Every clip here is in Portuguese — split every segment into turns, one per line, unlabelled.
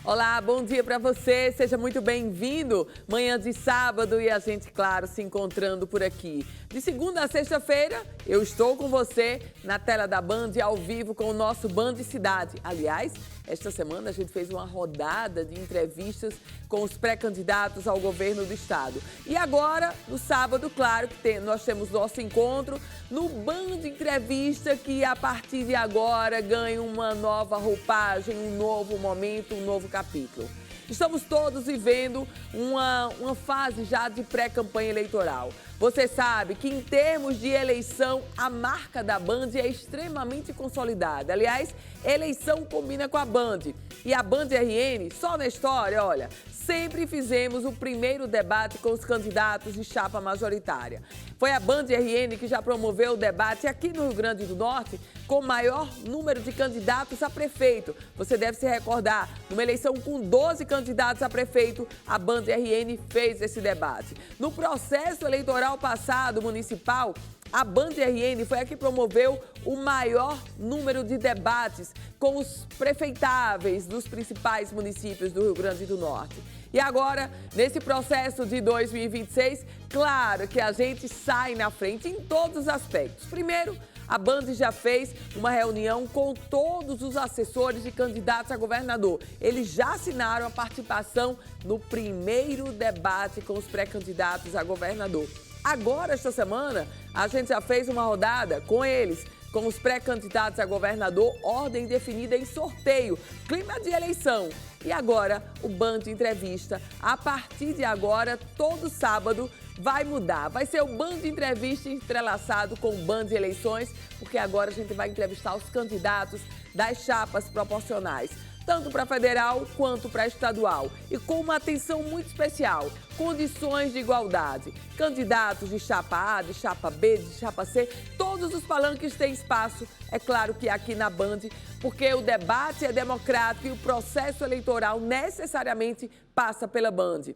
Olá, bom dia para você, seja muito bem-vindo. Manhã de sábado e a gente, claro, se encontrando por aqui. De segunda a sexta-feira, eu estou com você na tela da Band, ao vivo com o nosso Band Cidade. Aliás, esta semana a gente fez uma rodada de entrevistas com os pré-candidatos ao governo do estado. E agora, no sábado, claro que nós temos nosso encontro no Band Entrevista, que a partir de agora ganha uma nova roupagem, um novo momento, um novo capítulo. Estamos todos vivendo uma fase já de pré-campanha eleitoral. Você sabe que, em termos de eleição, a marca da Band é extremamente consolidada. Aliás, eleição combina com a Band. E a Band RN, só na história, olha, sempre fizemos o primeiro debate com os candidatos de chapa majoritária. Foi a Band RN que já promoveu o debate aqui no Rio Grande do Norte com o maior número de candidatos a prefeito. Você deve se recordar, numa eleição com 12 candidatos a prefeito, a Band RN fez esse debate. No processo eleitoral passado, municipal, a Band RN foi a que promoveu o maior número de debates com os prefeitáveis dos principais municípios do Rio Grande do Norte. E agora, nesse processo de 2026, claro que a gente sai na frente em todos os aspectos. Primeiro, a Band já fez uma reunião com todos os assessores de candidatos a governador. Eles já assinaram a participação no primeiro debate com os pré-candidatos a governador. Agora, esta semana, a gente já fez uma rodada com eles, com os pré-candidatos a governador, ordem definida em sorteio, clima de eleição. E agora, o Band Entrevista, a partir de agora, todo sábado, vai mudar. Vai ser o Band Entrevista entrelaçado com o Band Eleições, porque agora a gente vai entrevistar os candidatos das chapas proporcionais, tanto para federal quanto para estadual. E com uma atenção muito especial, condições de igualdade. Candidatos de chapa A, de chapa B, de chapa C, todos os palanques têm espaço, é claro que aqui na Band, porque o debate é democrático e o processo eleitoral necessariamente passa pela Band.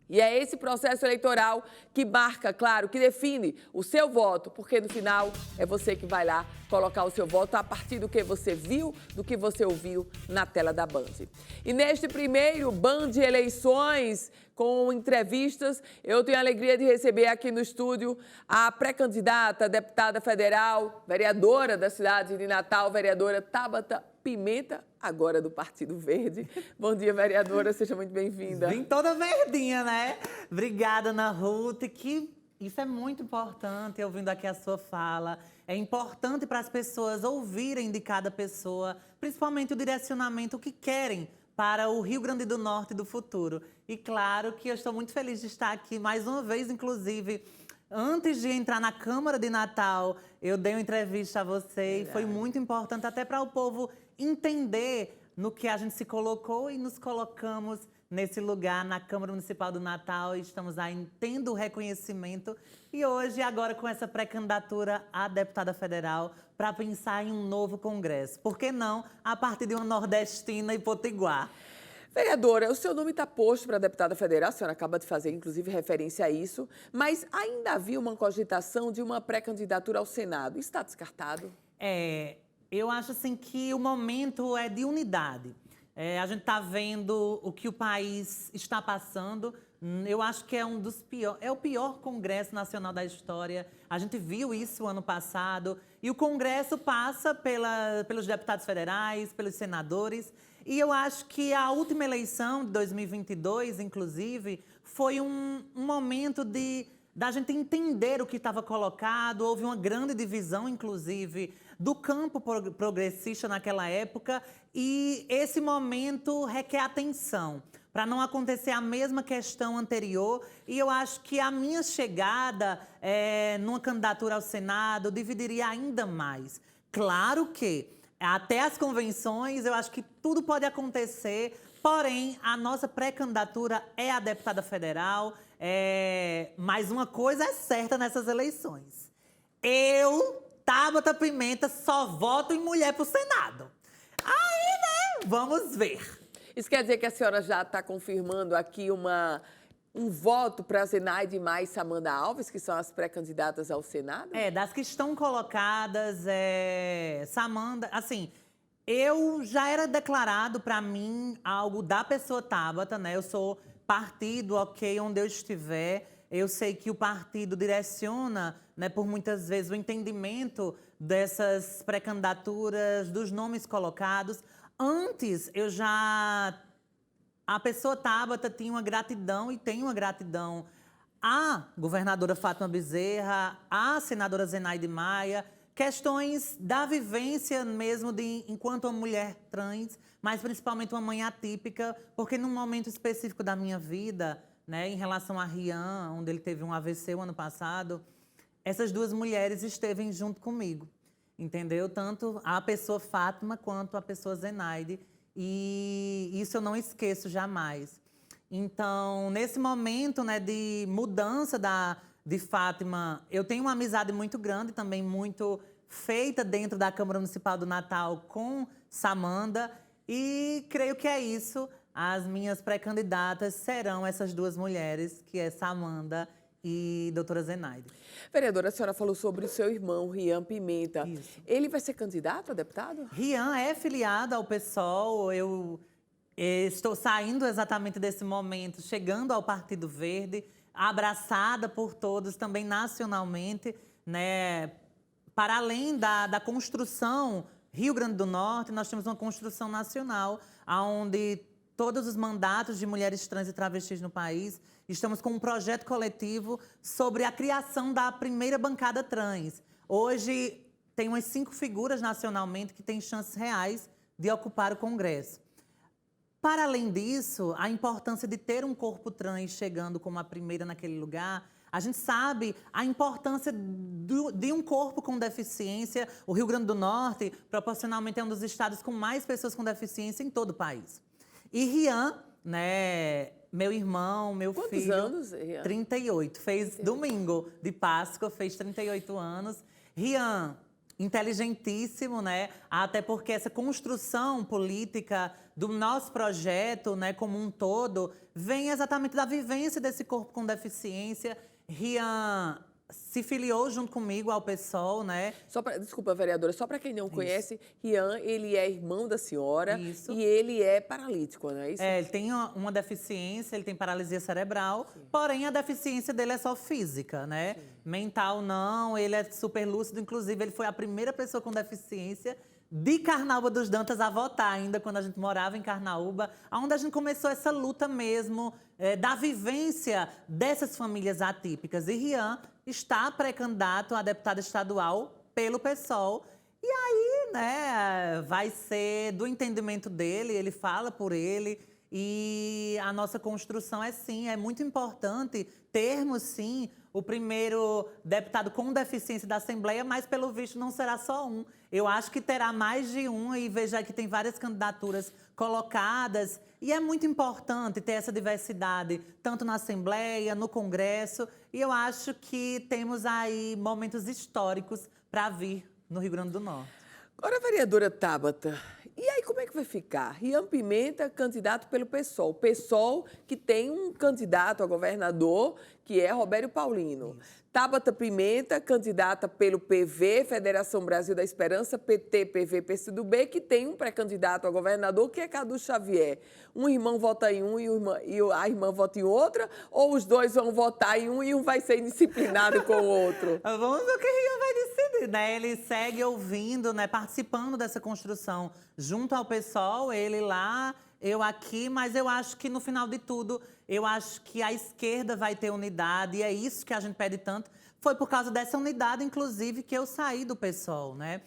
E é esse processo eleitoral que marca, claro, que define o seu voto, porque no final é você que vai lá colocar o seu voto a partir do que você viu, do que você ouviu na tela da Band. E neste primeiro Band Eleições, com entrevistas, eu tenho a alegria de receber aqui no estúdio a pré-candidata, deputada federal, vereadora da cidade de Natal, vereadora Tabata Pimenta, agora do Partido Verde. Bom dia, vereadora, seja muito bem-vinda.
Vim toda verdinha, né? Obrigada, Ana Ruth, que isso é muito importante, ouvindo aqui a sua fala. É importante para as pessoas ouvirem de cada pessoa, principalmente o direcionamento que querem para o Rio Grande do Norte do futuro. E claro que eu estou muito feliz de estar aqui mais uma vez, inclusive. Antes de entrar na Câmara de Natal, eu dei uma entrevista a você e foi muito importante até para o povo entender no que a gente se colocou e nos colocamos nesse lugar na Câmara Municipal do Natal e estamos aí tendo o reconhecimento. E hoje, agora com essa pré-candidatura a deputada federal para pensar em um novo congresso. Por que não a partir de uma nordestina e potiguar?
Vereadora, o seu nome está posto para deputada federal, a senhora acaba de fazer, inclusive, referência a isso, mas ainda havia uma cogitação de uma pré-candidatura ao Senado. Está descartado?
Eu acho assim que o momento é de unidade. A gente está vendo o que o país está passando. Eu acho que é um dos piores, é o pior Congresso Nacional da história. A gente viu isso ano passado. E o Congresso passa pelos deputados federais, pelos senadores. E eu acho que a última eleição de 2022, inclusive, foi um momento da gente entender o que estava colocado. Houve uma grande divisão, inclusive, do campo progressista naquela época. E esse momento requer atenção, para não acontecer a mesma questão anterior. E eu acho que a minha chegada numa candidatura ao Senado dividiria ainda mais. Claro que até as convenções, eu acho que tudo pode acontecer, porém, a nossa pré-candidatura é a deputada federal. Mas uma coisa é certa nessas eleições. Eu, Tabata Pimenta, só voto em mulher pro Senado. Aí, né, vamos ver.
Isso quer dizer que a senhora já está confirmando aqui um voto para Zenaide mais Samanda Alves, que são as pré-candidatas ao Senado?
Das que estão colocadas, Samanda, assim, Eu já era declarado para mim algo da pessoa Tabata, né? Eu sou partido, ok, onde eu estiver. Eu sei que o partido direciona, né, por muitas vezes, o entendimento dessas pré-candidaturas, dos nomes colocados. Antes, a pessoa Tabata tinha uma gratidão e tem uma gratidão à governadora Fátima Bezerra, à senadora Zenaide Maia, questões da vivência mesmo enquanto uma mulher trans, mas principalmente uma mãe atípica, porque num momento específico da minha vida, né, em relação a Rian, onde ele teve um AVC o ano passado, essas duas mulheres estevem junto comigo, entendeu? Tanto a pessoa Fátima quanto a pessoa Zenaide, e isso eu não esqueço jamais. Então, nesse momento, né, de mudança de Fátima, eu tenho uma amizade muito grande, também muito feita dentro da Câmara Municipal do Natal com Samanda. E creio que é isso. As minhas pré-candidatas serão essas duas mulheres, que é Samanda e doutora Zenaide.
Vereadora, a senhora falou sobre o seu irmão, Rian Pimenta.
Isso.
Ele vai ser candidato a deputado?
Rian é filiado ao PSOL. Eu estou saindo exatamente desse momento, chegando ao Partido Verde, abraçada por todos, também nacionalmente, né? Para além da construção Rio Grande do Norte, nós temos uma construção nacional, onde todos os mandatos de mulheres trans e travestis no país, estamos com um projeto coletivo sobre a criação da primeira bancada trans. Hoje, tem umas 5 figuras nacionalmente que têm chances reais de ocupar o Congresso. Para além disso, a importância de ter um corpo trans chegando como a primeira naquele lugar, a gente sabe a importância de um corpo com deficiência. O Rio Grande do Norte, proporcionalmente, é um dos estados com mais pessoas com deficiência em todo o país. E Rian, né, meu irmão, meu filho...
Quantos anos, Rian?
38. Fez domingo de Páscoa, fez 38 anos. Rian, inteligentíssimo, né? Até porque essa construção política do nosso projeto, né, como um todo, vem exatamente da vivência desse corpo com deficiência. Rian se filiou junto comigo ao PSOL, né?
Desculpa, vereadora, só para quem não conhece, Rian, ele é irmão da senhora.
Isso.
E ele é paralítico, não é isso?
É, ele tem uma deficiência, ele tem paralisia cerebral, porém a deficiência dele é só física, né? Sim. Mental não, ele é super lúcido, inclusive ele foi a primeira pessoa com deficiência de Carnaúba dos Dantas a votar ainda, quando a gente morava em Carnaúba, onde a gente começou essa luta mesmo da vivência dessas famílias atípicas. E Rian está pré-candidato a deputado estadual pelo PSOL. E aí, né, vai ser do entendimento dele, ele fala por ele. E a nossa construção é sim, é muito importante termos sim o primeiro deputado com deficiência da Assembleia, mas pelo visto não será só um. Eu acho que terá mais de um e veja que tem várias candidaturas colocadas. E é muito importante ter essa diversidade, tanto na Assembleia, no Congresso. E eu acho que temos aí momentos históricos para vir no Rio Grande do Norte.
Agora, vereadora Tabata, e aí como é que vai ficar? Rian Pimenta, candidato pelo PSOL. PSOL que tem um candidato a governador, que é Robério Paulino. Isso. Tabata Pimenta, candidata pelo PV, Federação Brasil da Esperança, PT, PV, PCdoB, que tem um pré-candidato a governador, que é Cadu Xavier. Um irmão vota em um e a irmã vota em outra? Ou os dois vão votar em um e um vai ser indisciplinado com o outro?
Vamos ver o que Rian vai decidir, né? Ele segue ouvindo, né, participando dessa construção junto ao PSOL, ele lá, eu aqui, mas eu acho que no final de tudo, eu acho que a esquerda vai ter unidade e é isso que a gente pede tanto. Foi por causa dessa unidade, inclusive, que eu saí do PSOL, né?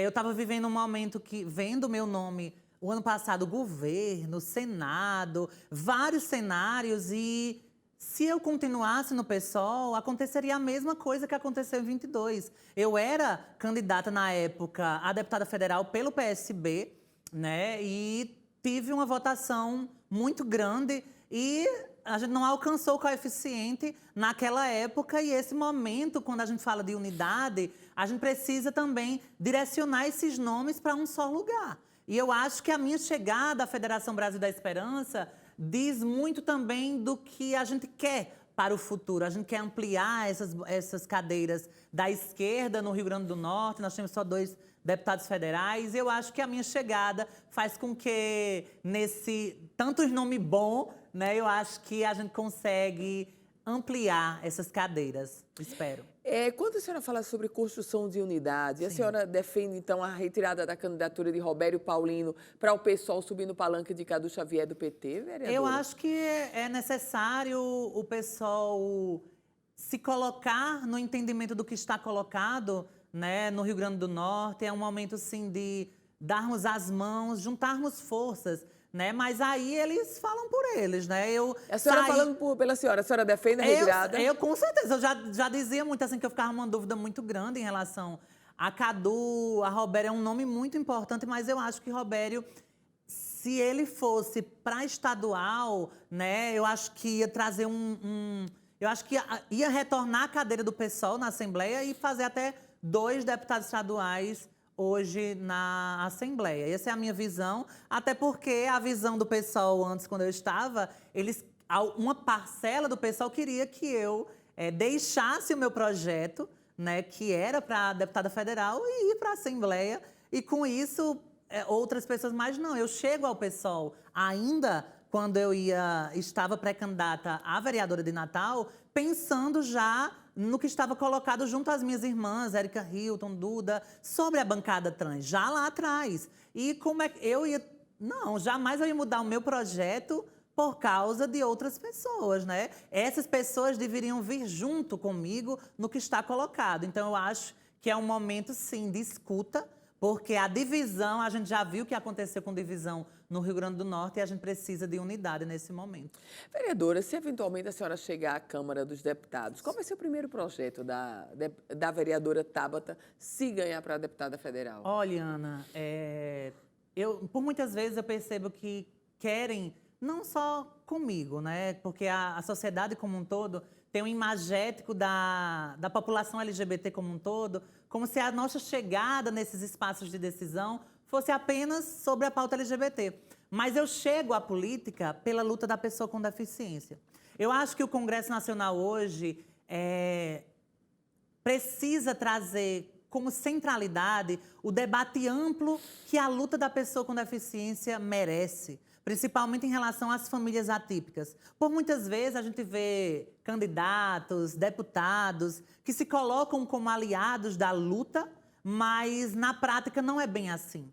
Eu estava vivendo um momento que, vendo meu nome, o ano passado, governo, Senado, vários cenários e se eu continuasse no PSOL, aconteceria a mesma coisa que aconteceu em 22. Eu era candidata na época a deputada federal pelo PSB, né? E tive uma votação muito grande e a gente não alcançou o coeficiente naquela época. E esse momento, quando a gente fala de unidade, a gente precisa também direcionar esses nomes para um só lugar. E eu acho que a minha chegada à Federação Brasil da Esperança diz muito também do que a gente quer para o futuro. A gente quer ampliar essas cadeiras da esquerda no Rio Grande do Norte. Nós temos só 2 deputados federais. Eu acho que a minha chegada faz com que, nesse tanto nome bom, né, eu acho que a gente consegue ampliar essas cadeiras. Espero.
Quando a senhora fala sobre construção de unidade, a
Sim.
senhora defende, então, a retirada da candidatura de Robério Paulino para o pessoal subir no palanque de Cadu Xavier do PT, vereadora?
Eu acho que é necessário o pessoal se colocar no entendimento do que está colocado, né, no Rio Grande do Norte. É um momento, sim, de darmos as mãos, juntarmos forças, né? Mas aí eles falam por eles, né?
A senhora falando pela senhora, a senhora defende a retirada?
Eu com certeza, eu já dizia muito assim que eu ficava uma dúvida muito grande em relação a Cadu, a Robério. É um nome muito importante, mas eu acho que Robério, se ele fosse para estadual, né, eu acho que ia trazer eu acho que ia retornar a cadeira do PSOL na Assembleia e fazer até 2 deputados estaduais hoje na Assembleia. Essa é a minha visão, até porque a visão do PSOL antes, quando eu estava, uma parcela do PSOL queria que eu deixasse o meu projeto, né, que era para deputada federal, e ir para a Assembleia. E com isso, outras pessoas, mas não, eu chego ao PSOL ainda quando eu estava pré-candidata a vereadora de Natal, pensando já no que estava colocado junto às minhas irmãs, Érica Hilton, Duda, sobre a bancada trans, já lá atrás. E como é que eu ia... Não, jamais eu ia mudar o meu projeto por causa de outras pessoas, né? Essas pessoas deveriam vir junto comigo no que está colocado. Então, eu acho que é um momento, sim, de escuta, porque a divisão, a gente já viu o que aconteceu com divisão no Rio Grande do Norte e a gente precisa de unidade nesse momento.
Vereadora, se eventualmente a senhora chegar à Câmara dos Deputados, qual vai ser o primeiro projeto da vereadora Tabata se ganhar para a deputada federal?
Olha, Ana, por muitas vezes eu percebo que querem, não só comigo, né? Porque a sociedade como um todo tem um imagético da população LGBT como um todo, como se a nossa chegada nesses espaços de decisão fosse apenas sobre a pauta LGBT. Mas eu chego à política pela luta da pessoa com deficiência. Eu acho que o Congresso Nacional hoje precisa trazer como centralidade o debate amplo que a luta da pessoa com deficiência merece, principalmente em relação às famílias atípicas. Por muitas vezes a gente vê candidatos, deputados que se colocam como aliados da luta, mas na prática não é bem assim.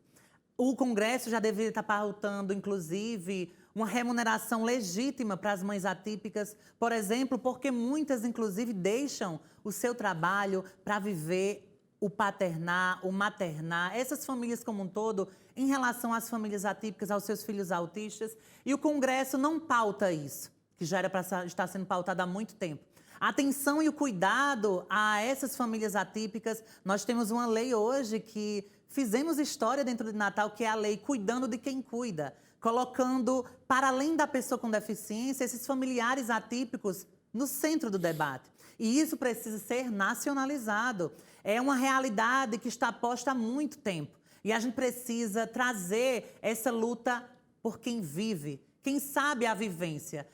O Congresso já deveria estar pautando, inclusive, uma remuneração legítima para as mães atípicas, por exemplo, porque muitas, inclusive, deixam o seu trabalho para viver o paternar, o maternar, essas famílias como um todo, em relação às famílias atípicas, aos seus filhos autistas. E o Congresso não pauta isso, que já era para estar sendo pautado há muito tempo. A atenção e o cuidado a essas famílias atípicas. Nós temos uma lei hoje que fizemos história dentro de Natal, que é a lei Cuidando de Quem Cuida, colocando, para além da pessoa com deficiência, esses familiares atípicos no centro do debate. E isso precisa ser nacionalizado. É uma realidade que está posta há muito tempo. E a gente precisa trazer essa luta por quem vive, quem sabe a vivência.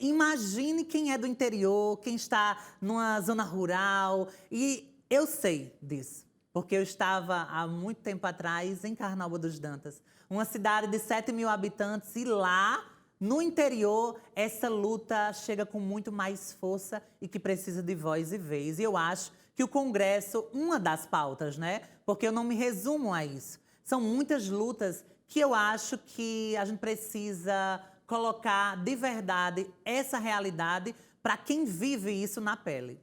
Imagine quem é do interior, quem está numa zona rural. E eu sei disso, porque eu estava há muito tempo atrás em Carnaúba dos Dantas, uma cidade de 7 mil habitantes, e lá, no interior, essa luta chega com muito mais força e que precisa de voz e vez. E eu acho que o Congresso, uma das pautas, né? Porque eu não me resumo a isso. São muitas lutas que eu acho que a gente precisa colocar de verdade essa realidade para quem vive isso na pele.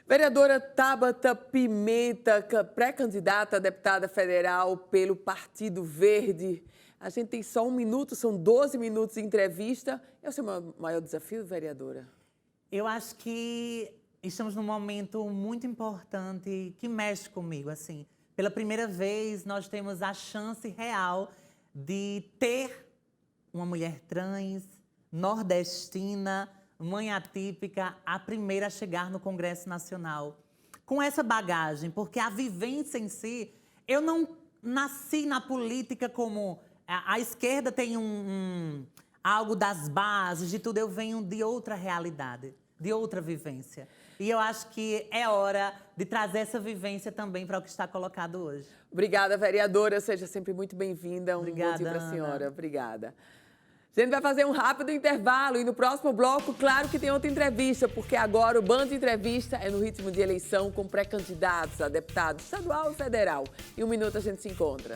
Vereadora Tabata Pimenta, pré-candidata a deputada federal pelo Partido Verde. A gente tem só 1 minuto, são 12 minutos de entrevista. É o seu maior desafio, vereadora?
Eu acho que estamos num momento muito importante que mexe comigo, assim. Pela primeira vez, nós temos a chance real de ter uma mulher trans, nordestina, mãe atípica, a primeira a chegar no Congresso Nacional. Com essa bagagem, porque a vivência em si, eu não nasci na política como... A esquerda tem algo das bases, de tudo. Eu venho de outra realidade, de outra vivência. E eu acho que é hora de trazer essa vivência também para o que está colocado hoje.
Obrigada, vereadora. Seja sempre muito bem-vinda.
Obrigada,
bom dia para a
Ana.
senhora. Obrigada. A gente vai fazer um rápido intervalo e no próximo bloco, claro que tem outra entrevista, porque agora o Band Entrevista é no ritmo de eleição com pré-candidatos a deputado estadual e federal. Em um minuto a gente se encontra.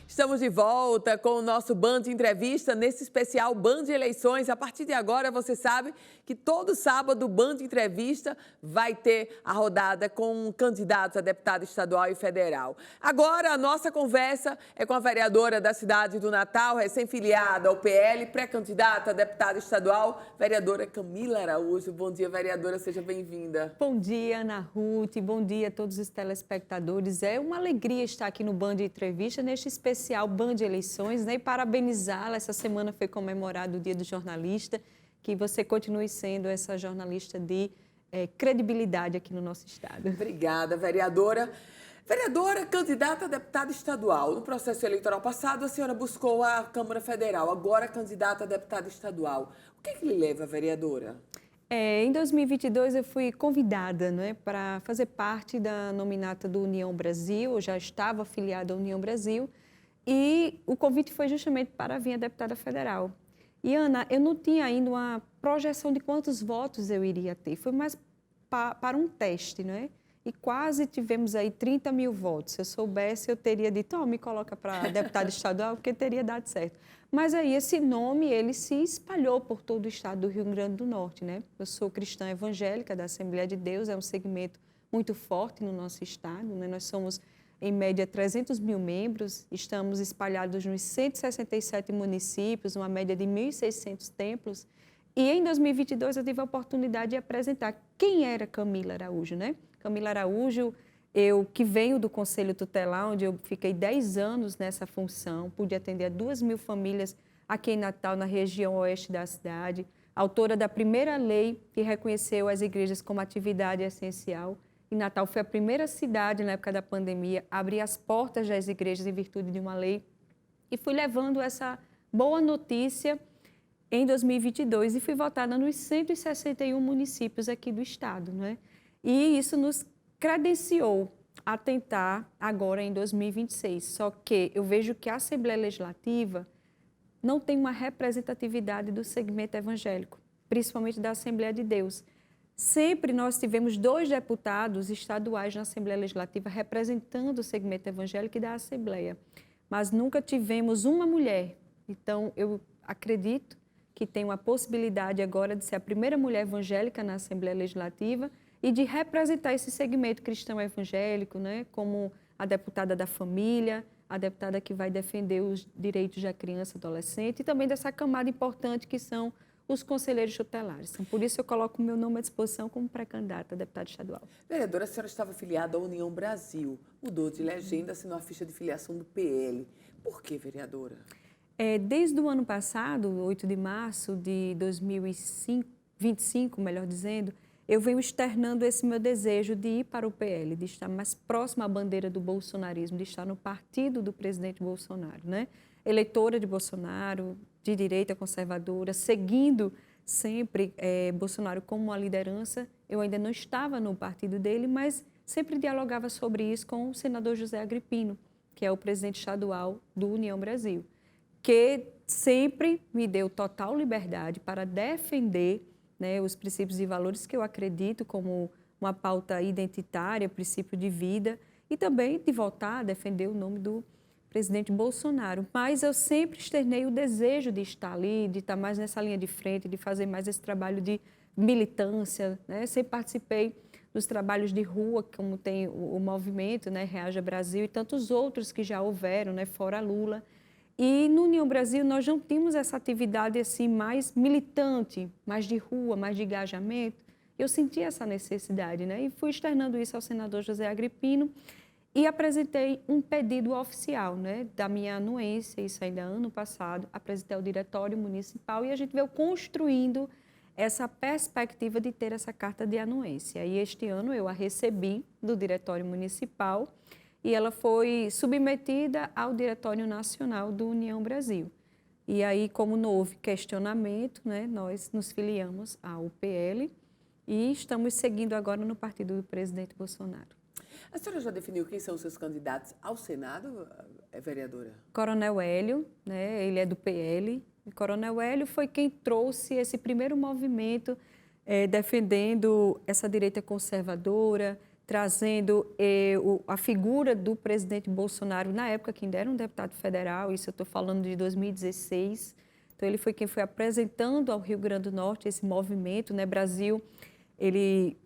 Estamos de volta com o nosso Band Entrevista, nesse especial Band Eleições. A partir de agora, você sabe que todo sábado o Band Entrevista vai ter a rodada com candidatos a deputado estadual e federal. Agora, a nossa conversa é com a vereadora da cidade do Natal, recém-filiada ao PL, pré-candidata a deputada estadual, vereadora Camila Araújo. Bom dia, vereadora, seja bem-vinda.
Bom dia, Ana Ruth, bom dia a todos os telespectadores. É uma alegria estar aqui no Band Entrevista, neste especial Band Eleições, né? E parabenizá-la. Essa semana foi comemorado o Dia do Jornalista, que você continue sendo essa jornalista de credibilidade aqui no nosso estado.
Obrigada, vereadora. Vereadora, candidata a deputada estadual. No processo eleitoral passado, a senhora buscou a Câmara Federal, agora candidata a deputada estadual. O que lhe leva, vereadora?
Em 2022, eu fui convidada, né, para fazer parte da nominata do União Brasil. Eu já estava afiliada à União Brasil e o convite foi justamente para vir a deputada federal. E, Ana, eu não tinha ainda uma projeção de quantos votos eu iria ter. Foi mais para um teste, né? E quase tivemos aí 30 mil votos. Se eu soubesse, eu teria dito, me coloca para deputada estadual, porque teria dado certo. Mas aí esse nome, ele se espalhou por todo o estado do Rio Grande do Norte, né? Eu sou cristã evangélica da Assembleia de Deus, é um segmento muito forte no nosso estado, né? Nós somos, em média, 300 mil membros, estamos espalhados nos 167 municípios, uma média de 1.600 templos. E em 2022 eu tive a oportunidade de apresentar quem era Camila Araújo, né? Camila Araújo, eu que venho do Conselho Tutelar, onde eu fiquei 10 anos nessa função, pude atender a 2.000 famílias aqui em Natal, na região oeste da cidade, autora da primeira lei que reconheceu as igrejas como atividade essencial. E Natal foi a primeira cidade, na época da pandemia, a abrir as portas das igrejas em virtude de uma lei. E fui levando essa boa notícia em 2022 e fui votada nos 161 municípios aqui do estado, né? E isso nos credenciou a tentar agora em 2026. Só que eu vejo que a Assembleia Legislativa não tem uma representatividade do segmento evangélico, principalmente da Assembleia de Deus. Sempre nós tivemos 2 deputados estaduais na Assembleia Legislativa representando o segmento evangélico e da Assembleia, mas nunca tivemos uma mulher. Então, eu acredito que tem uma possibilidade agora de ser a primeira mulher evangélica na Assembleia Legislativa e de representar esse segmento cristão evangélico, né, como a deputada da família, a deputada que vai defender os direitos da criança e adolescente e também dessa camada importante que são os conselheiros tutelares. Então, por isso eu coloco o meu nome à disposição como pré-candidata a deputada estadual.
Vereadora, a senhora estava filiada à União Brasil, mudou de legenda, assinou a ficha de filiação do PL. Por que, vereadora?
Desde o ano passado, 8 de março de 2025, melhor dizendo, eu venho externando esse meu desejo de ir para o PL, de estar mais próxima à bandeira do bolsonarismo, de estar no partido do presidente Bolsonaro, né? Eleitora de Bolsonaro, de direita conservadora, seguindo sempre Bolsonaro como uma liderança. Eu ainda não estava no partido dele, mas sempre dialogava sobre isso com o senador José Agripino, que é o presidente estadual do União Brasil, que sempre me deu total liberdade para defender, né, os princípios e valores que eu acredito como uma pauta identitária, princípio de vida, e também de voltar a defender o nome do presidente Bolsonaro. Mas eu sempre externei o desejo de estar ali, de estar mais nessa linha de frente, de fazer mais esse trabalho de militância, né? Sempre participei dos trabalhos de rua, como tem o movimento, né, Reaja Brasil e tantos outros que já houveram, né, fora Lula. E no União Brasil nós não tínhamos essa atividade assim mais militante, mais de rua, mais de engajamento. Eu senti essa necessidade, né? E fui externando isso ao senador José Agripino e apresentei um pedido oficial, né, da minha anuência, isso ainda ano passado, apresentei ao diretório municipal e a gente veio construindo essa perspectiva de ter essa carta de anuência. E este ano eu a recebi do Diretório Municipal e ela foi submetida ao Diretório Nacional do União Brasil. E aí, como não houve questionamento, né, nós nos filiamos ao PL e estamos seguindo agora no partido do presidente Bolsonaro.
A senhora já definiu quem são os seus candidatos ao Senado, vereadora?
Coronel Hélio, né, ele é do PL. E Coronel Hélio foi quem trouxe esse primeiro movimento defendendo essa direita conservadora, trazendo a figura do presidente Bolsonaro, na época que ainda era um deputado federal, isso eu estou falando de 2016. Então, ele foi quem foi apresentando ao Rio Grande do Norte esse movimento, né? Brasil, ele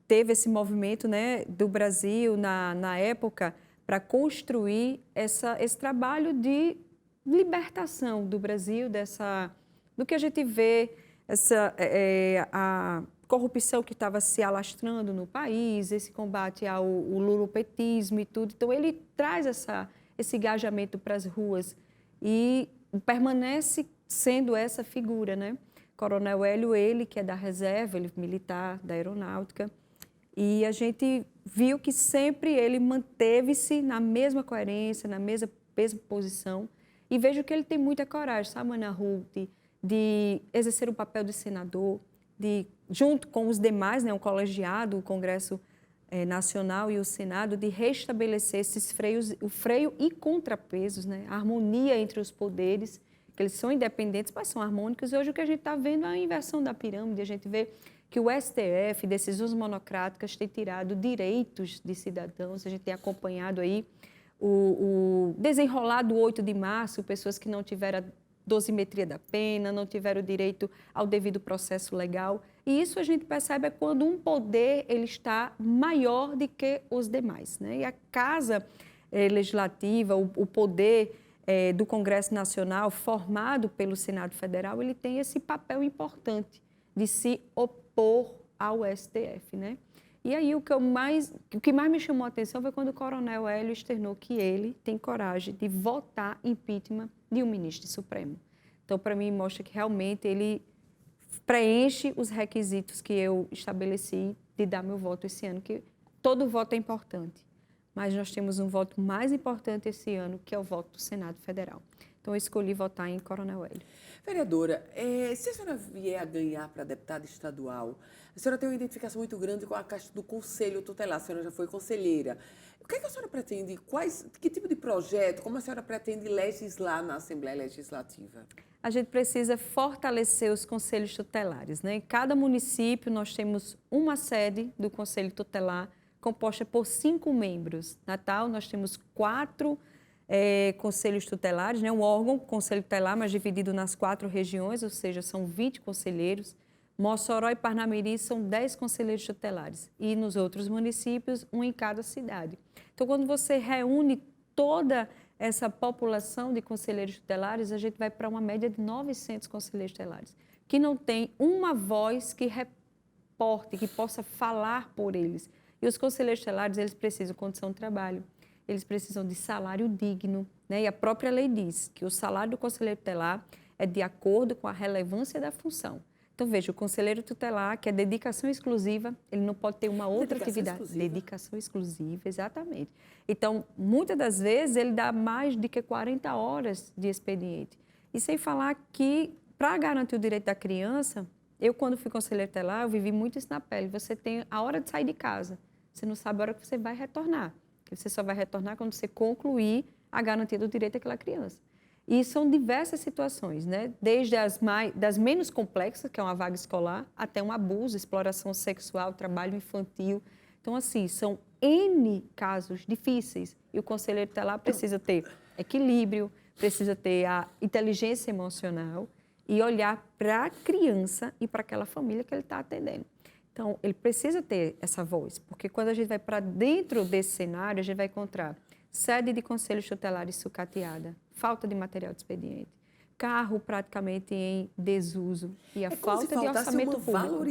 teve esse movimento, né, do Brasil na época para construir esse trabalho de libertação do Brasil, do que a gente vê, a corrupção que estava se alastrando no país, esse combate ao lulopetismo e tudo. Então, ele traz esse engajamento para as ruas e permanece sendo essa figura, né? Coronel Hélio, ele que é da reserva, ele militar, da aeronáutica, e a gente viu que sempre ele manteve-se na mesma coerência, na mesma posição, e vejo que ele tem muita coragem, sabe, Ana Ruth, de exercer o papel de senador, junto com os demais, né, o colegiado, o Congresso Nacional e o Senado, de restabelecer esses freios, o freio e contrapesos, né, a harmonia entre os poderes, que eles são independentes, mas são harmônicos. E hoje o que a gente está vendo é a inversão da pirâmide, a gente vê que o STF, decisões monocráticas, tem tirado direitos de cidadãos, a gente tem acompanhado aí o desenrolar do 8 de março, pessoas que não tiveram a dosimetria da pena, não tiveram direito ao devido processo legal. E isso a gente percebe quando um poder ele está maior do que os demais, né? E a Casa Legislativa, o poder do Congresso Nacional, formado pelo Senado Federal, ele tem esse papel importante de se opor ao STF, né? E aí o que mais me chamou a atenção foi quando o Coronel Hélio externou que ele tem coragem de votar impeachment de um ministro supremo. Então, para mim, mostra que realmente ele preenche os requisitos que eu estabeleci de dar meu voto esse ano, que todo voto é importante, mas nós temos um voto mais importante esse ano, que é o voto do Senado Federal. Então, eu escolhi votar em Coronel Hélio.
Vereadora, se a senhora vier a ganhar para deputada estadual, a senhora tem uma identificação muito grande com a Caixa do Conselho Tutelar, a senhora já foi conselheira. O que é que a senhora pretende? Que tipo de projeto, como a senhora pretende legislar na Assembleia Legislativa?
A gente precisa fortalecer os conselhos tutelares, né? Em cada município, nós temos uma sede do Conselho Tutelar, composta por 5 membros. Natal, nós temos 4 conselhos tutelares, né? Um órgão, Conselho Tutelar, mas dividido nas 4 regiões, ou seja, são 20 conselheiros. Mossoró e Parnamirim são 10 conselheiros tutelares. E nos outros municípios, um em cada cidade. Então, quando você reúne toda essa população de conselheiros tutelares, a gente vai para uma média de 900 conselheiros tutelares, que não tem uma voz que reporte, que possa falar por eles. E os conselheiros tutelares, eles precisam de condição de trabalho, eles precisam de salário digno, né? E a própria lei diz que o salário do conselheiro tutelar é de acordo com a relevância da função. Então, veja, o conselheiro tutelar, que é dedicação exclusiva, ele não pode ter uma outra atividade. Dedicação exclusiva, exatamente. Então, muitas das vezes, ele dá mais de que 40 horas de expediente. E sem falar que, para garantir o direito da criança, eu, quando fui conselheiro tutelar, eu vivi muito isso na pele. Você tem a hora de sair de casa, você não sabe a hora que você vai retornar. Você só vai retornar quando você concluir a garantia do direito daquela criança. E são diversas situações, né? Desde das menos complexas, que é uma vaga escolar, até um abuso, exploração sexual, trabalho infantil. Então, assim, são N casos difíceis. E o conselheiro tutelar precisa ter equilíbrio, precisa ter a inteligência emocional e olhar para a criança e para aquela família que ele está atendendo. Então, ele precisa ter essa voz, porque quando a gente vai para dentro desse cenário, a gente vai encontrar sede de conselhos tutelares sucateada, falta de material de expediente, carro praticamente em desuso e a falta de orçamento público.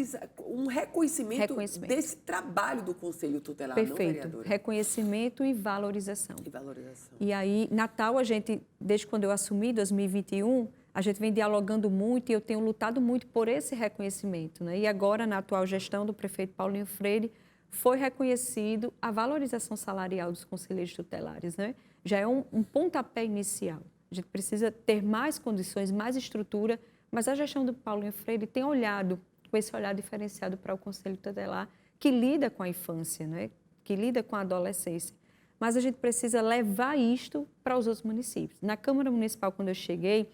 Um reconhecimento desse trabalho do Conselho Tutelar,
perfeito.
Não, vereadora?
Reconhecimento e valorização.
E valorização.
E aí, Natal, a gente, desde quando eu assumi, 2021, a gente vem dialogando muito e eu tenho lutado muito por esse reconhecimento, né? E agora, na atual gestão do prefeito Paulinho Freire, foi reconhecido a valorização salarial dos conselheiros tutelares, né? Já é um pontapé inicial. A gente precisa ter mais condições, mais estrutura, mas a gestão do Paulinho Freire tem olhado com esse olhar diferenciado para o Conselho Tutelar, que lida com a infância, né? Que lida com a adolescência. Mas a gente precisa levar isto para os outros municípios. Na Câmara Municipal, quando eu cheguei,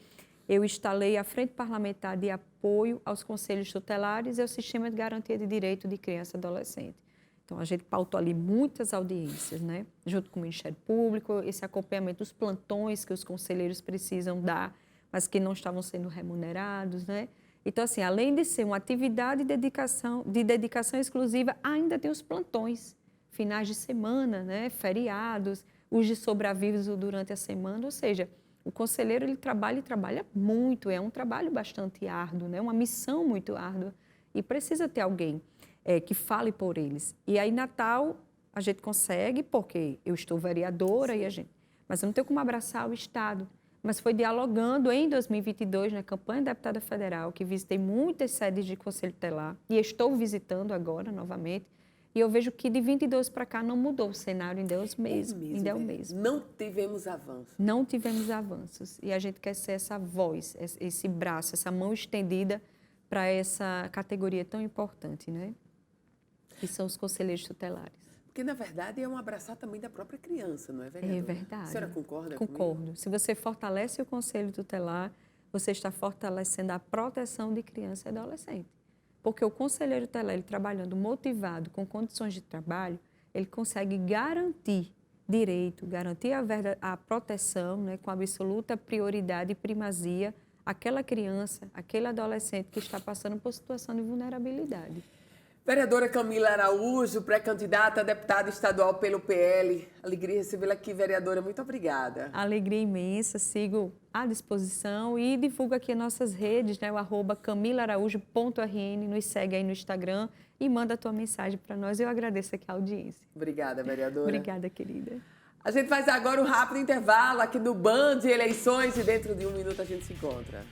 eu instalei a Frente Parlamentar de Apoio aos Conselhos Tutelares e ao Sistema de Garantia de Direito de Criança e Adolescente. Então, a gente pautou ali muitas audiências, né? Junto com o Ministério Público, esse acompanhamento dos plantões que os conselheiros precisam dar, mas que não estavam sendo remunerados, né? Então, assim, além de ser uma atividade de dedicação exclusiva, ainda tem os plantões, finais de semana, né? Feriados, os de sobreaviso durante a semana, ou seja, o conselheiro ele trabalha e trabalha muito, é um trabalho bastante árduo, né? Uma missão muito árdua e precisa ter alguém que fale por eles. E aí, Natal, a gente consegue, porque eu estou vereadora, mas eu não tenho como abraçar o Estado. Mas foi dialogando em 2022, na campanha de deputada federal, que visitei muitas sedes de Conselho Tutelar, e estou visitando agora novamente, e eu vejo que de 22 para cá não mudou o cenário, ainda é o mesmo.
Não tivemos avanços.
Não tivemos avanços. E a gente quer ser essa voz, esse braço, essa mão estendida para essa categoria tão importante, né? Que são os conselheiros tutelares.
Porque, na verdade, é um abraçar também da própria criança, não é, vereadora?
É verdade.
A senhora concorda
Concordo.
comigo?
Se você fortalece o Conselho Tutelar, você está fortalecendo a proteção de criança e adolescente. Porque o conselheiro tutelar, ele trabalhando motivado, com condições de trabalho, ele consegue garantir direito, garantir a proteção, né, com absoluta prioridade e primazia àquela criança, àquele adolescente que está passando por situação de vulnerabilidade.
Vereadora Camila Araújo, pré-candidata a deputada estadual pelo PL. Alegria recebê-la aqui, vereadora. Muito obrigada.
Alegria imensa, sigo à disposição e divulgo aqui as nossas redes, né, o @camilaaraújo.rn, nos segue aí no Instagram e manda a tua mensagem para nós. Eu agradeço aqui a audiência.
Obrigada, vereadora.
Obrigada, querida.
A gente faz agora um rápido intervalo aqui no Band Eleições e dentro de um minuto a gente se encontra.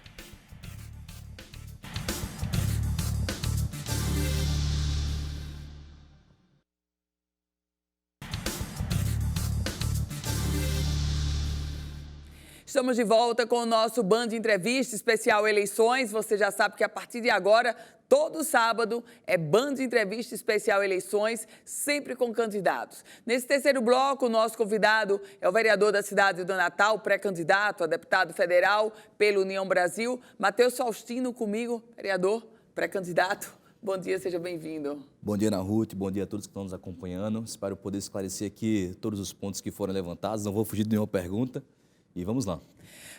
Estamos de volta com o nosso Band Entrevista especial Eleições. Você já sabe que a partir de agora, todo sábado, é Band Entrevista especial Eleições, sempre com candidatos. Nesse terceiro bloco, o nosso convidado é o vereador da cidade do Natal, pré-candidato a deputado federal pela União Brasil, Matheus Faustino, comigo, vereador, pré-candidato. Bom dia, seja bem-vindo.
Bom dia, Ana Ruth. Bom dia a todos que estão nos acompanhando. Espero poder esclarecer aqui todos os pontos que foram levantados. Não vou fugir de nenhuma pergunta. E vamos lá.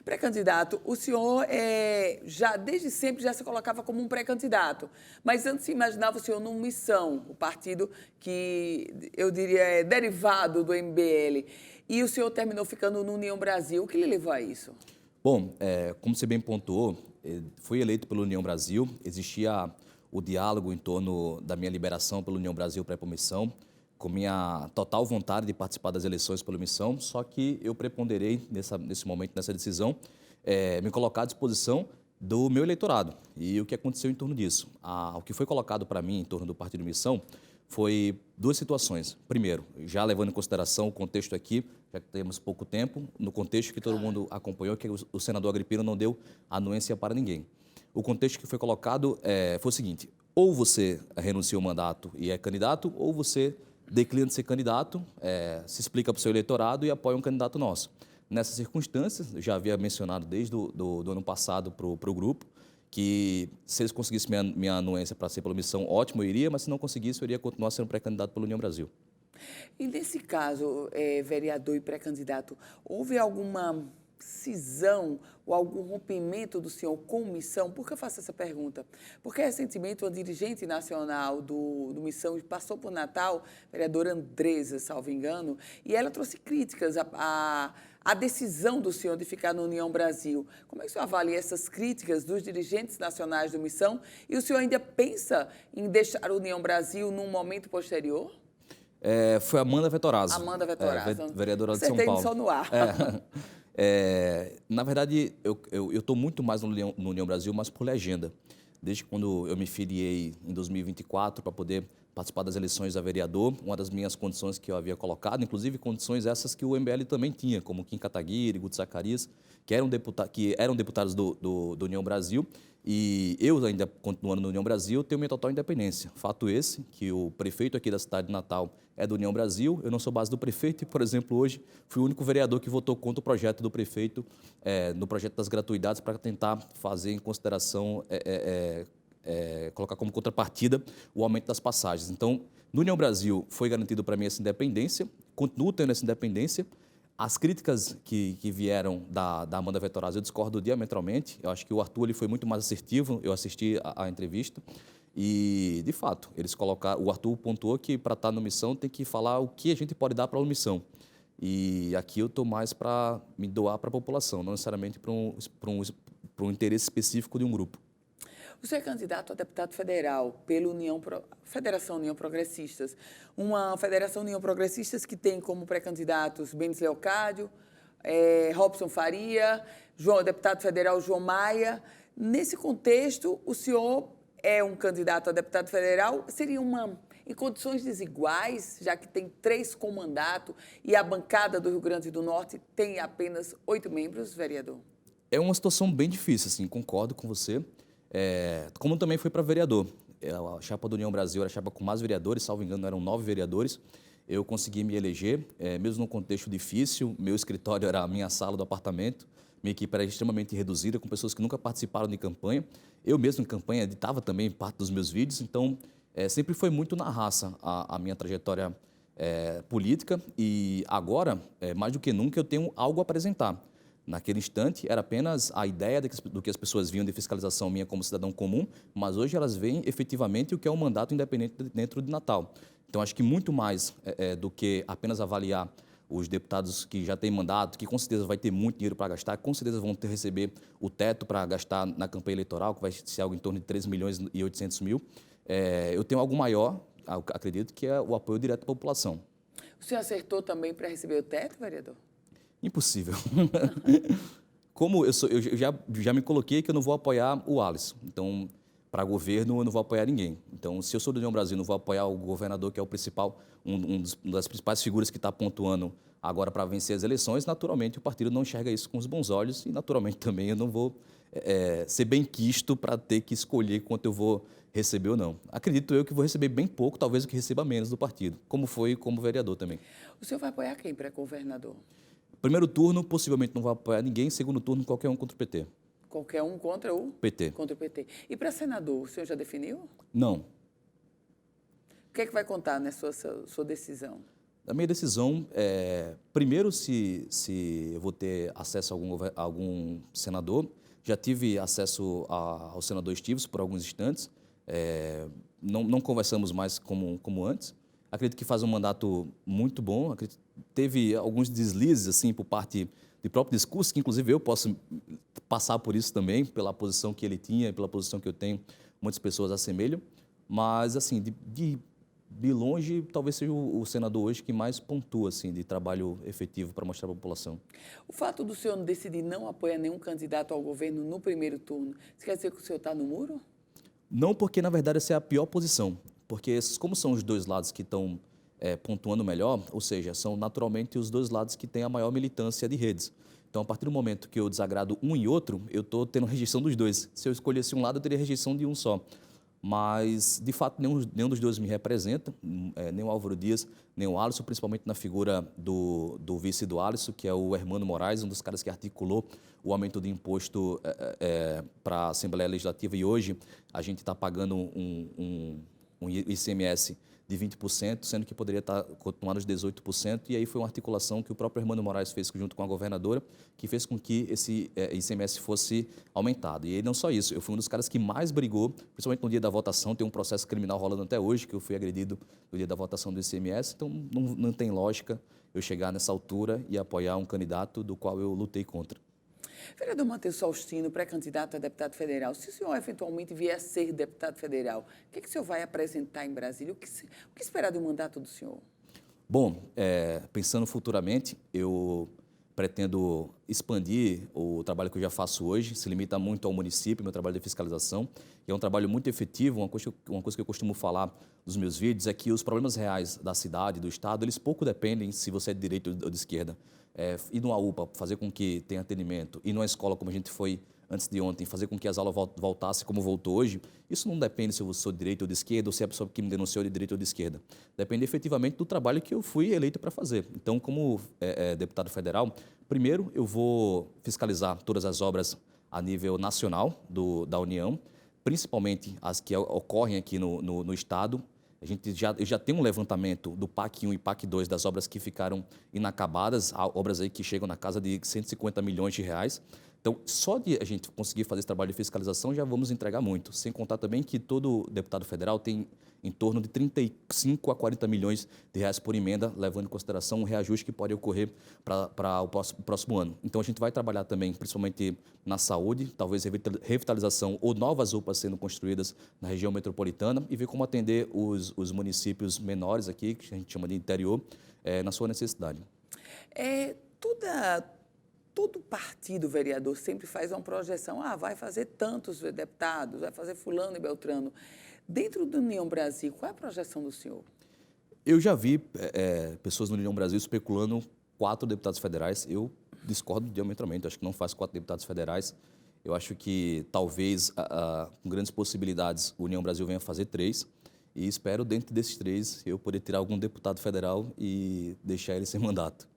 Pré-candidato, o senhor já desde sempre já se colocava como um pré-candidato, mas antes se imaginava o senhor numa missão, o partido que eu diria é derivado do MBL, e o senhor terminou ficando no União Brasil. O que lhe levou a isso?
Bom, como você bem pontuou, fui eleito pela União Brasil, existia o diálogo em torno da minha liberação pela União Brasil pré-comissão, com minha total vontade de participar das eleições pela missão, só que eu preponderei nesse momento, nessa decisão, me colocar à disposição do meu eleitorado. E o que aconteceu em torno disso? O que foi colocado para mim em torno do Partido Missão foi duas situações. Primeiro, já levando em consideração o contexto aqui, já que temos pouco tempo, no contexto que todo mundo acompanhou, que o senador Agripino não deu anuência para ninguém. O contexto que foi colocado foi o seguinte: ou você renuncia ao mandato e é candidato, ou você declina de ser candidato, se explica para o seu eleitorado e apoia um candidato nosso. Nessas circunstâncias, eu já havia mencionado desde do ano passado para o grupo que se eles conseguissem minha anuência para ser pela missão, ótimo, eu iria, mas se não conseguisse, eu iria continuar sendo pré-candidato pela União Brasil.
E nesse caso, vereador e pré-candidato, houve alguma cisão ou algum rompimento do senhor com Missão? Por que eu faço essa pergunta? Porque recentemente uma dirigente nacional do Missão passou por Natal, vereadora Andresa, salvo engano, e ela trouxe críticas à decisão do senhor de ficar na União Brasil. Como é que o senhor avalia essas críticas dos dirigentes nacionais do Missão? E o senhor ainda pensa em deixar a União Brasil num momento posterior?
Foi Amanda Vettorazzo.
Amanda Vettorazzo.
Vereadora de São Paulo.
Só no ar.
Na verdade, eu estou muito mais no União Brasil, mas por legenda. Desde quando eu me filiei em 2024 para poder participar das eleições a vereador, uma das minhas condições que eu havia colocado, inclusive condições essas que o MBL também tinha, como Kim Kataguiri, Guto Zacarias, que eram deputados do União Brasil, e eu ainda continuando no União Brasil, tenho minha total independência. Fato esse, que o prefeito aqui da cidade de Natal é do União Brasil, eu não sou base do prefeito e, por exemplo, hoje fui o único vereador que votou contra o projeto do prefeito, no projeto das gratuidades, para tentar fazer em consideração, colocar como contrapartida o aumento das passagens. Então, no União Brasil foi garantido para mim essa independência, continuo tendo essa independência. As críticas que vieram da Amanda Vettorazzi eu discordo diametralmente. Eu acho que o Arthur ele foi muito mais assertivo, eu assisti a entrevista e, de fato, o Arthur pontuou que para estar na missão tem que falar o que a gente pode dar para a missão. E aqui eu estou mais para me doar para a população, não necessariamente para um interesse específico de um grupo.
Você é candidato a deputado federal pela Federação União Progressistas, uma Federação União Progressistas que tem como pré-candidatos Bentes Leocádio, Robson Faria, deputado federal João Maia. Nesse contexto, o senhor é um candidato a deputado federal, seria em condições desiguais, já que tem 3 com mandato e a bancada do Rio Grande do Norte tem apenas 8 membros, vereador?
É uma situação bem difícil, assim, concordo com você. Como também foi para vereador. A chapa do União Brasil era a chapa com mais vereadores, salvo engano, eram 9 vereadores. Eu consegui me eleger, mesmo num contexto difícil. Meu escritório era a minha sala do apartamento. Minha equipe era extremamente reduzida, com pessoas que nunca participaram de campanha. Eu mesmo, em campanha, editava também parte dos meus vídeos. Então, sempre foi muito na raça a minha trajetória política. E agora, mais do que nunca, eu tenho algo a apresentar. Naquele instante, era apenas a ideia do que as pessoas viam de fiscalização minha como cidadão comum, mas hoje elas veem efetivamente o que é um mandato independente dentro de Natal. Então, acho que muito mais do que apenas avaliar os deputados que já têm mandato, que com certeza vai ter muito dinheiro para gastar, com certeza vão receber o teto para gastar na campanha eleitoral, que vai ser algo em torno de 3 milhões e 800 mil. Eu tenho algo maior, acredito, que é o apoio direto à população.
O senhor acertou também para receber o teto, vereador?
Impossível. Como eu já me coloquei que eu não vou apoiar o Alisson. Então, para governo, eu não vou apoiar ninguém. Então, se eu sou do União Brasil, não vou apoiar o governador, que é o principal, uma das principais figuras que está pontuando agora para vencer as eleições, naturalmente o partido não enxerga isso com os bons olhos e, naturalmente, também eu não vou ser bem quisto para ter que escolher quanto eu vou receber ou não. Acredito eu que vou receber bem pouco, talvez o que receba menos do partido, como foi como vereador também.
O senhor vai apoiar quem para governador?
Primeiro turno, possivelmente não vai apoiar ninguém. Segundo turno, qualquer um contra o PT.
Qualquer um contra o?
PT.
Contra o PT. E para senador, o senhor já definiu?
Não.
O que é que vai contar nessa sua decisão?
A minha decisão primeiro, se eu vou ter acesso a algum senador. Já tive acesso ao senador Estives por alguns instantes. Não conversamos mais como antes. Acredito que faz um mandato muito bom. Teve alguns deslizes assim por parte do próprio discurso, que inclusive eu posso passar por isso também, pela posição que ele tinha e pela posição que eu tenho, muitas pessoas assemelham. Mas, assim, de longe, talvez seja o senador hoje que mais pontua assim, de trabalho efetivo para mostrar à população.
O fato do senhor decidir não apoiar nenhum candidato ao governo no primeiro turno, isso quer dizer que o senhor está no muro?
Não, porque, na verdade, essa é a pior posição. Porque, como são os dois lados que estão pontuando melhor, ou seja, são naturalmente os dois lados que têm a maior militância de redes. Então, a partir do momento que eu desagrado um e outro, eu estou tendo rejeição dos dois. Se eu escolhesse um lado, eu teria rejeição de um só. Mas, de fato, nenhum dos dois me representa, nem o Álvaro Dias, nem o Alisson, principalmente na figura do vice do Alisson, que é o Hermano Moraes, um dos caras que articulou o aumento de imposto para a Assembleia Legislativa. E hoje a gente está pagando um ICMS de 20%, sendo que poderia continuar nos 18%, e aí foi uma articulação que o próprio Hermano Moraes fez junto com a governadora, que fez com que esse ICMS fosse aumentado. E não só isso, eu fui um dos caras que mais brigou, principalmente no dia da votação, tem um processo criminal rolando até hoje, que eu fui agredido no dia da votação do ICMS, então não tem lógica eu chegar nessa altura e apoiar um candidato do qual eu lutei contra.
Vereador Matheus Faustino, pré-candidato a deputado federal, se o senhor eventualmente vier a ser deputado federal, o que o senhor vai apresentar em Brasília? O que esperar do mandato do senhor?
Bom, pensando futuramente, eu pretendo expandir o trabalho que eu já faço hoje, se limita muito ao município, meu trabalho de fiscalização, e é um trabalho muito efetivo. Uma coisa que eu costumo falar nos meus vídeos é que os problemas reais da cidade, do estado, eles pouco dependem se você é de direita ou de esquerda. Ir numa UPA, fazer com que tenha atendimento, ir numa escola como a gente foi antes de ontem, fazer com que as aulas voltassem como voltou hoje, isso não depende se eu sou de direita ou de esquerda, ou se é a pessoa que me denunciou é de direita ou de esquerda. Depende efetivamente do trabalho que eu fui eleito para fazer. Então, como deputado federal, primeiro eu vou fiscalizar todas as obras a nível nacional da União, principalmente as que ocorrem aqui no Estado. Eu já tenho um levantamento do PAC 1 e PAC 2 das obras que ficaram inacabadas, obras aí que chegam na casa de 150 milhões de reais. Então, só de a gente conseguir fazer esse trabalho de fiscalização, já vamos entregar muito. Sem contar também que todo deputado federal tem em torno de 35 a 40 milhões de reais por emenda, levando em consideração o reajuste que pode ocorrer para o próximo ano. Então, a gente vai trabalhar também, principalmente na saúde, talvez revitalização ou novas UPAs sendo construídas na região metropolitana e ver como atender os municípios menores aqui, que a gente chama de interior, na sua necessidade.
Todo partido, vereador, sempre faz uma projeção. Vai fazer tantos deputados, vai fazer fulano e beltrano. Dentro do União Brasil, qual é a projeção do senhor?
Eu já vi pessoas no União Brasil especulando 4 deputados federais. Eu discordo diametralmente, acho que não faz 4 deputados federais. Eu acho que talvez, com grandes possibilidades, o União Brasil venha fazer 3. E espero, dentro desses 3, eu poder tirar algum deputado federal e deixar ele sem mandato.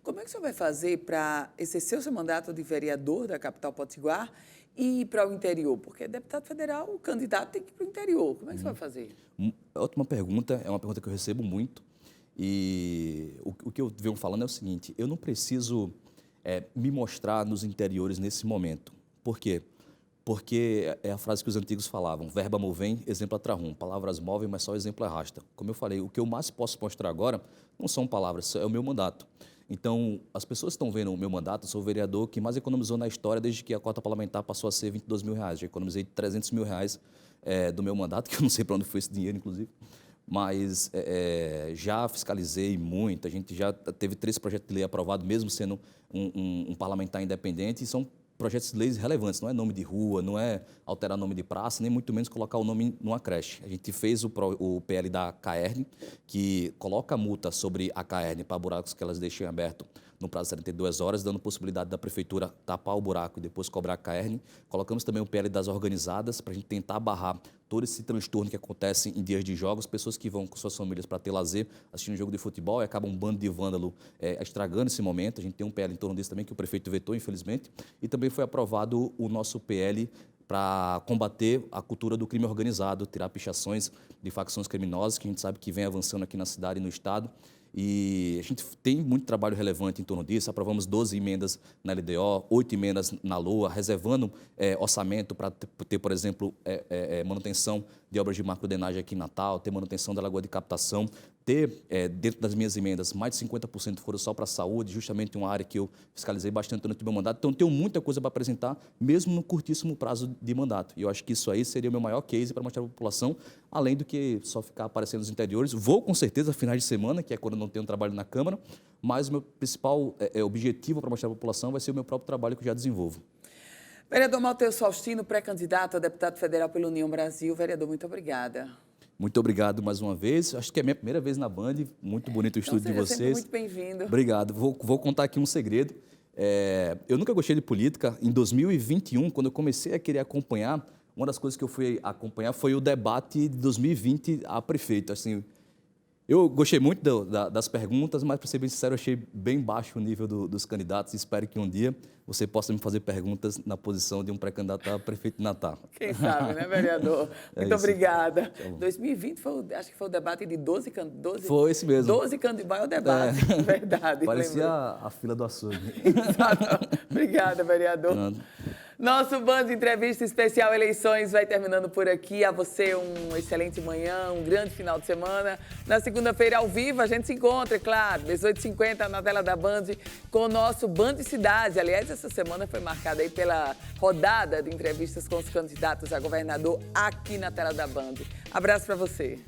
Como é que o senhor vai fazer para exercer o seu mandato de vereador da capital potiguar e ir para o interior? Porque deputado federal, o candidato tem que ir para o interior. Como é que você vai fazer?
Ótima pergunta, é uma pergunta que eu recebo muito. E o que eu venho falando é o seguinte, eu não preciso me mostrar nos interiores nesse momento. Por quê? Porque é a frase que os antigos falavam, verba movem, exemplo atrahum. Palavras movem, mas só exemplo arrasta. Como eu falei, o que eu mais posso mostrar agora não são palavras, é o meu mandato. Então, as pessoas estão vendo o meu mandato, eu sou o vereador que mais economizou na história desde que a cota parlamentar passou a ser 22 mil reais. Já economizei 300 mil reais do meu mandato, que eu não sei para onde foi esse dinheiro, inclusive. Mas já fiscalizei muito, a gente já teve 3 projetos de lei aprovados, mesmo sendo um parlamentar independente, e são projetos de leis relevantes, não é nome de rua, não é alterar nome de praça, nem muito menos colocar o nome numa creche. A gente fez o PL da CAERN, que coloca multa sobre a CAERN para buracos que elas deixem aberto no prazo de 72 horas, dando possibilidade da prefeitura tapar o buraco e depois cobrar a CAERN. Colocamos também o PL das organizadas para a gente tentar barrar todo esse transtorno que acontece em dias de jogos, pessoas que vão com suas famílias para ter lazer, assistindo um jogo de futebol e acabam um bando de vândalo estragando esse momento. A gente tem um PL em torno disso também que o prefeito vetou, infelizmente, e também foi aprovado o nosso PL para combater a cultura do crime organizado, tirar pichações de facções criminosas, que a gente sabe que vem avançando aqui na cidade e no estado. E a gente tem muito trabalho relevante em torno disso. Aprovamos 12 emendas na LDO, 8 emendas na LOA, reservando orçamento para ter, por exemplo, manutenção de obras de macrodenagem aqui em Natal, ter manutenção da lagoa de captação, ter, dentro das minhas emendas, mais de 50% foram só para a saúde, justamente uma área que eu fiscalizei bastante durante o meu mandato. Então, tenho muita coisa para apresentar, mesmo no curtíssimo prazo de mandato. E eu acho que isso aí seria o meu maior case para mostrar para a população, além do que só ficar aparecendo nos interiores. Vou, com certeza, finais de semana, que é quando eu não tenho trabalho na Câmara, mas o meu principal objetivo para mostrar para a população vai ser o meu próprio trabalho que eu já desenvolvo.
Vereador Matheus Faustino, pré-candidato a deputado federal pela União Brasil. Vereador, muito obrigada.
Muito obrigado mais uma vez. Acho que é a minha primeira vez na Band. Muito bonito o estúdio de vocês.
Sempre muito bem-vindo.
Obrigado. Vou contar aqui um segredo. Eu nunca gostei de política. Em 2021, quando eu comecei a querer acompanhar, uma das coisas que eu fui acompanhar foi o debate de 2020 a prefeito. Assim, eu gostei muito das perguntas, mas, para ser bem sincero, eu achei bem baixo o nível dos candidatos. Espero que um dia você possa me fazer perguntas na posição de um pré-candidato a prefeito de Natal.
Quem sabe, né, vereador? Muito obrigada. 2020 acho que foi o debate de 12 candidatos.
Foi esse mesmo.
12 candidatos. Vai ao debate, verdade.
Parecia a fila do açougue.
Exato. Obrigada, vereador. Nosso Band Entrevista Especial Eleições vai terminando por aqui. A você um excelente manhã, um grande final de semana. Na segunda-feira, ao vivo, a gente se encontra, é claro, 18h50 na tela da Band, com o nosso Band Cidade. Aliás, essa semana foi marcada aí pela rodada de entrevistas com os candidatos a governador aqui na tela da Band. Abraço para você.